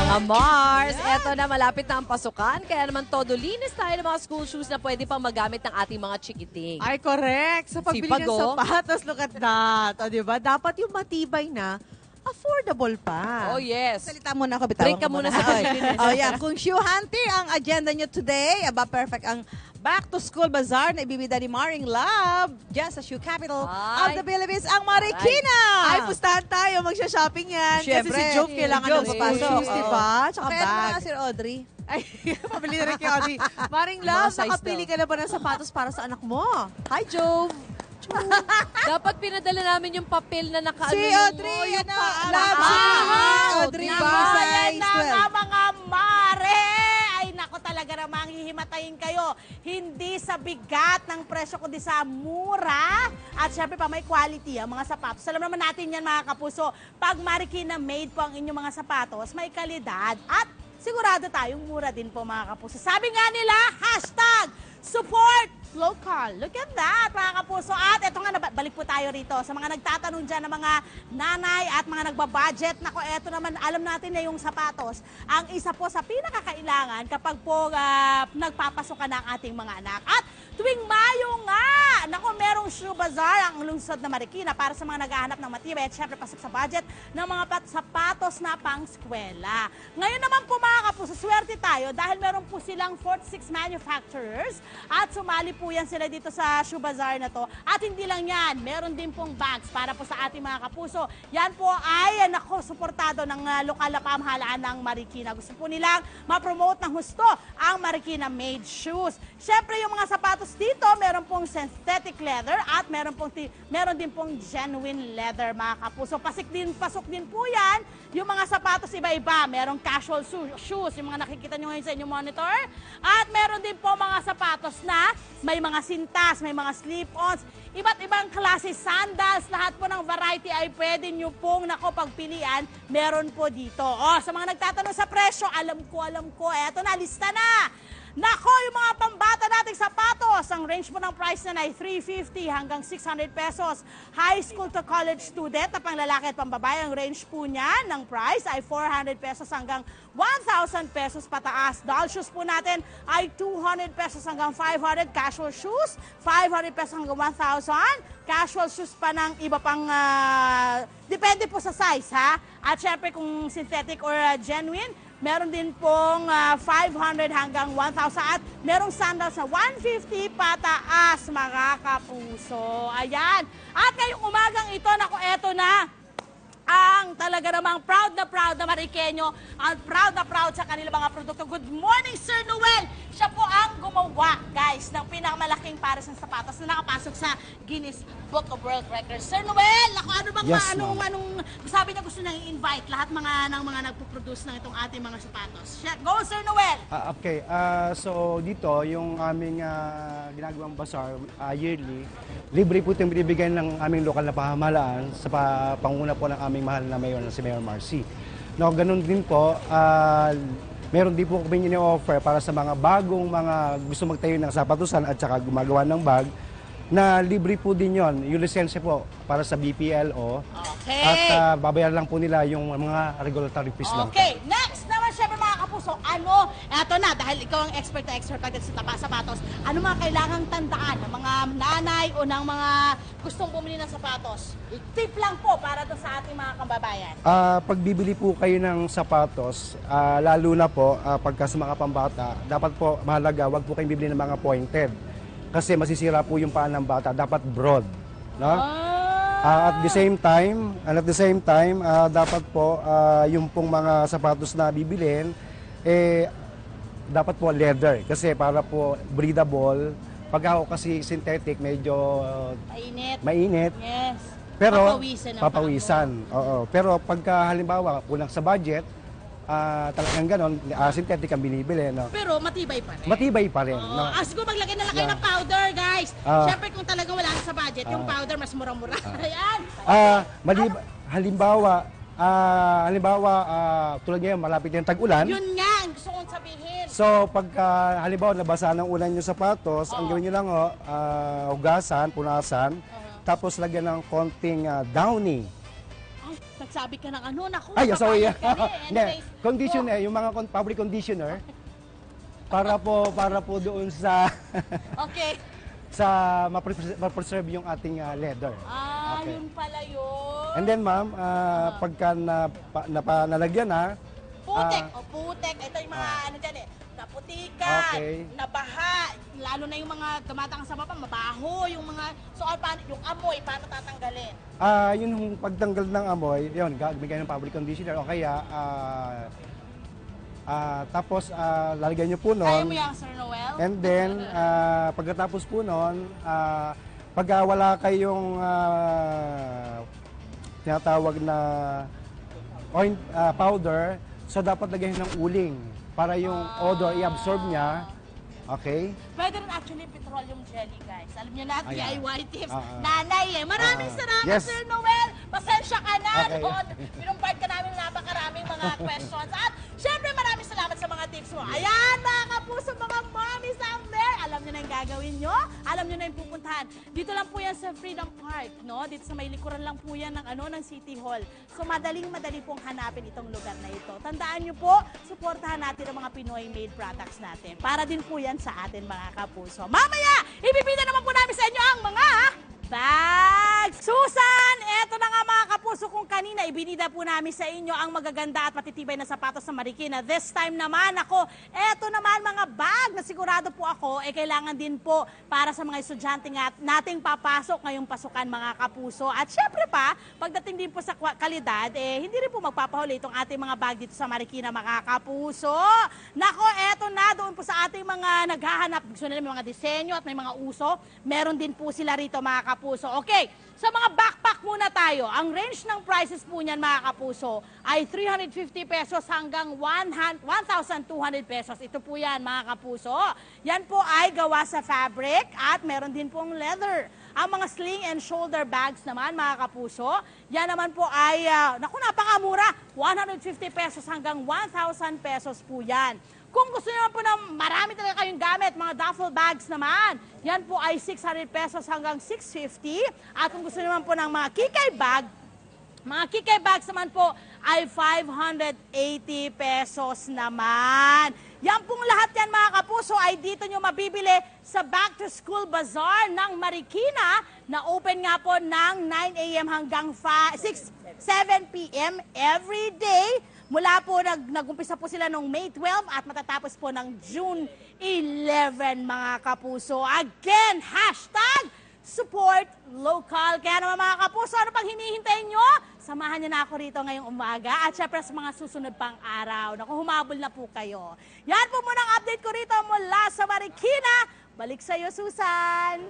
Mga Mars, eto na malapit na ang pasukan. Kaya naman todo linis tayo ng mga school shoes na pwede pang magamit ng ating mga chikiting. Ay, correct. Sa pagbili ng sapatos, look at that. O, diba? Dapat yung matibay na, affordable pa. Oh, yes. Salita muna ako, bitawan Break ka ko muna sa paglilinis. Oh, yeah. Kung shoe hunting ang agenda nyo today, aba perfect ang Back to School Bazaar na ibibida ni Maring Love dyan sa Shoe Capital of the Philippines, ang Marikina. Ay, pustahan tayo. Magsha-shopping yan. Syempre. Kasi si Joke kailangan ng school shoes, diba? Tsaka Kaya bag. mga Sir Audrey. Ay, pabili na rin kay Audrey. Maring Love, size nakapili daw. ka na ba ng sapatos para sa anak mo? Hi, Jove. Dapat pinadala namin yung papel na nakaano Si yung- Audrey, yung na, paalam. love, Audrey, size na 12. nga mga mare! Ay nako talaga namang hihimatayin kayo. Hindi sa bigat ng presyo kundi sa mura. At syempre pa may quality ang mga sapatos. Alam naman natin yan mga kapuso. Pag Marikina made po ang inyong mga sapatos, may kalidad at sigurado tayong mura din po mga kapuso. Sabi nga nila, hashtag support local. Look at that, mga kapuso. At eto nga, balik po tayo rito sa mga nagtatanong dyan ng mga nanay at mga nagbabudget. Nako, eto naman, alam natin na yung sapatos, ang isa po sa pinakakailangan kapag po nagpapasok ka ng ating mga anak. At tuwing Mayo nga, nako, merong shoe bazaar ang lungsod na Marikina para sa mga naghahanap ng matibay at syempre pasok sa budget ng mga sapatos na pang-skwela. Ngayon naman po mga kapuso, swerte tayo dahil meron po silang 46 manufacturers at sumali po yan sila dito sa shoe bazaar na to. At hindi lang yan, meron din pong bags para po sa ating mga kapuso. Yan po ay, nako, suportado ng lokal na pamahalaan ng Marikina. Gusto po nilang ma-promote ng husto ang Marikina made shoes. Syempre yung mga sapatos dito, meron pong synthetic leather at meron din pong genuine leather mga kapuso. Pasok din po yan. Yung mga sapatos iba-iba. Merong casual shoes, yung mga nakikita nyo ngayon sa inyong monitor. At meron din po mga sapatos na may mga sintas, may mga slip-ons, iba't ibang klase sandals, lahat po ng variety ay pwede nyo pong pagpilian, meron po dito. O, sa mga nagtatanong sa presyo, alam ko, eto na, lista na! Nako, yung mga pambata nating sapatos, ang range po ng price na ay 350 hanggang 600 pesos. High school to college student na panglalaki at pambabae, ang range po niya ng price ay 400 pesos hanggang 1,000 pesos pataas. Doll shoes po natin ay 200 pesos hanggang 500. Casual shoes, 500 pesos hanggang 1,000. Casual shoes pa ng iba pang, depende po sa size ha. At syempre kung synthetic or genuine, meron din pong 500 hanggang 1,000 at merong sandals na 150 pataas mga kapuso. Ayan. At ngayong umagang ito, naku, eto na. Ang talaga namang proud na Marikenyo, ang proud sa kanilang mga produkto. Good morning, Sir Noel! Siya po ang gumawa, guys, ng pinakamalaki pares ng sapatos na nakapasok sa Guinness Book of World Records. Sir Noel, ako, ano bang Yes, anong sabi niya gusto nang i-invite lahat ng mga nagpo-produce ng itong ating mga sapatos. Go, Sir Noel! Okay, so dito, yung aming ginagawang bazaar yearly, libre po itong binibigyan ng aming lokal na pamahalaan sa panguna po ng aming mahal na mayor na si Mayor Marcy. No, ganun din po, meron din po kami ini-offer para sa mga bagong mga gusto magtayo ng sapatusan at saka gumagawa ng bag, na libre po din yon, yung lisensya po para sa BPLO. Okay. At babayaran lang po nila yung mga regulatory fees lang po. Okay, next naman syempre mga kapuso, eto na, dahil ikaw ang expert pagdating sa sapatos, ano mga kailangang tandaan ng mga nanay o ng mga gustong bumili ng sapatos? Tip lang po para to sa ating mga kababayan. Pag bibili po kayo ng sapatos, lalo na po pagka sa mga pambata, dapat po mahalaga, wag po kayong bibili ng mga pointed. Kasi masisira po yung paa ng bata, dapat broad. No? At the same time, dapat po yung pong mga sapatos na bibilin, dapat po leather. Kasi para po breathable, pag ako kasi synthetic, medyo mainit. Yes. Pero Papawisan. Oo. Pero pagka halimbawa, kulang sa budget, talagang ganon, synthetic ang binibili. No? Pero matibay pa rin. Matibay pa rin. No? Siguro maglagay na lang kayo ng powder, guys. Siyempre kung talagang wala sa budget, yung powder mas murang-mura. Ayan. Halimbawa, tulad ngayon, malapit yung tag-ulan. Yun nga, ang gusto kong sabihin. So, pagka halimbawa nabasa ng ulan yung sapatos, ang gawin nyo lang, hugasan, punasan, tapos lagyan ng konting downy. magsabi ka ng ano, naku, Ay, sorry. papayag ka rin. Hindi, Anyways, conditioner, yung mga fabric conditioner, para po doon sa okay. sa ma-preserve yung ating leather. Okay. Yun pala yun. And then ma'am, pagka nalagyan na, Putek. Putek. Ito yung mga ano dyan eh. Naputikan, Okay. nabaha, lalo na yung mga tumatang sa baba, mabaho, yung mga, so paano, yung amoy, paano tatanggalin? yung pagtanggal ng amoy, yun, gagawin ng fabric conditioner o kaya tapos lalagyan niyo po Kaya mo nun. yung Sir Noel? And then pagkatapos po nun, pagka wala kayong tinatawag na powder, so dapat lagyan ng uling para yung odor i-absorb niya. Okay? Pwede rin actually petroleum jelly, guys. Alam niyo na, Ayan. DIY tips. Nanay eh. Maraming salamat, Yes. Sir Noel. Pasensya ka na. Okay. Doon, pinumpart ka namin napakaraming mga questions. At syempre, maraming salamat sa mga tips mo. Ayan, mga kapuso, mga mommies out there. Alam niyo na yung gagawin nyo. Alam niyo na yung pupuntahan. Dito lang po yan sa Freedom Park, no? Dito sa may likuran lang po yan ng City Hall. So, madali pong hanapin itong lugar na ito. Tandaan niyo po, suportahan natin ang mga Pinoy-made products natin. Para din po yan sa atin, mga kapuso. Mamaya, ibibida naman po namin sa inyo ang mga bags! Susan, eto na nga mga kapuso, kung kanina ibinida po namin sa inyo ang magaganda at matitibay na sapatos sa Marikina. This time naman ako, eto naman mga bag na sigurado po ako, kailangan din po para sa mga estudyante nating papasok ngayong pasukan mga kapuso. At syempre pa, pagdating din po sa kalidad, hindi rin po magpapahuli itong ating mga bag dito sa Marikina mga kapuso. Nako, eto na, doon po sa ating mga naghahanap, gusto nila may mga disenyo at may mga uso, meron din po sila rito mga kapuso. Okay, sa mga backpack muna tayo. Ang range ng prices po niyan mga kapuso ay 350 pesos hanggang 1,200 pesos. Ito po yan mga kapuso. Yan po ay gawa sa fabric at meron din pong leather. Ang mga sling and shoulder bags naman mga kapuso, yan naman po ay, naku napakamura, 150 pesos hanggang 1,000 pesos po yan. Kung gusto niyo po na marami talaga kayong gamit, mga duffel bags naman, yan po ay 600 pesos hanggang 650. At kung gusto niyo naman po ng mga kikay bag, mga kikay bags naman po ay 580 pesos naman. Yan pong lahat yan mga kapuso ay dito nyo mabibili sa Back to School Bazaar ng Marikina na open nga po ng 9 a.m. hanggang 7 p.m. every day. Mula po, nag-umpisa po sila noong May 12 at matatapos po ng June 11 mga kapuso. Again, hashtag support local. Kaya naman mga kapuso, ano pang hinihintay nyo? Samahan niyo na ako rito ngayong umaga at syempre sa mga susunod pang araw. Naku, humabol na po kayo. Yan po muna ang update ko rito mula sa Marikina. Balik sa iyo, Susan!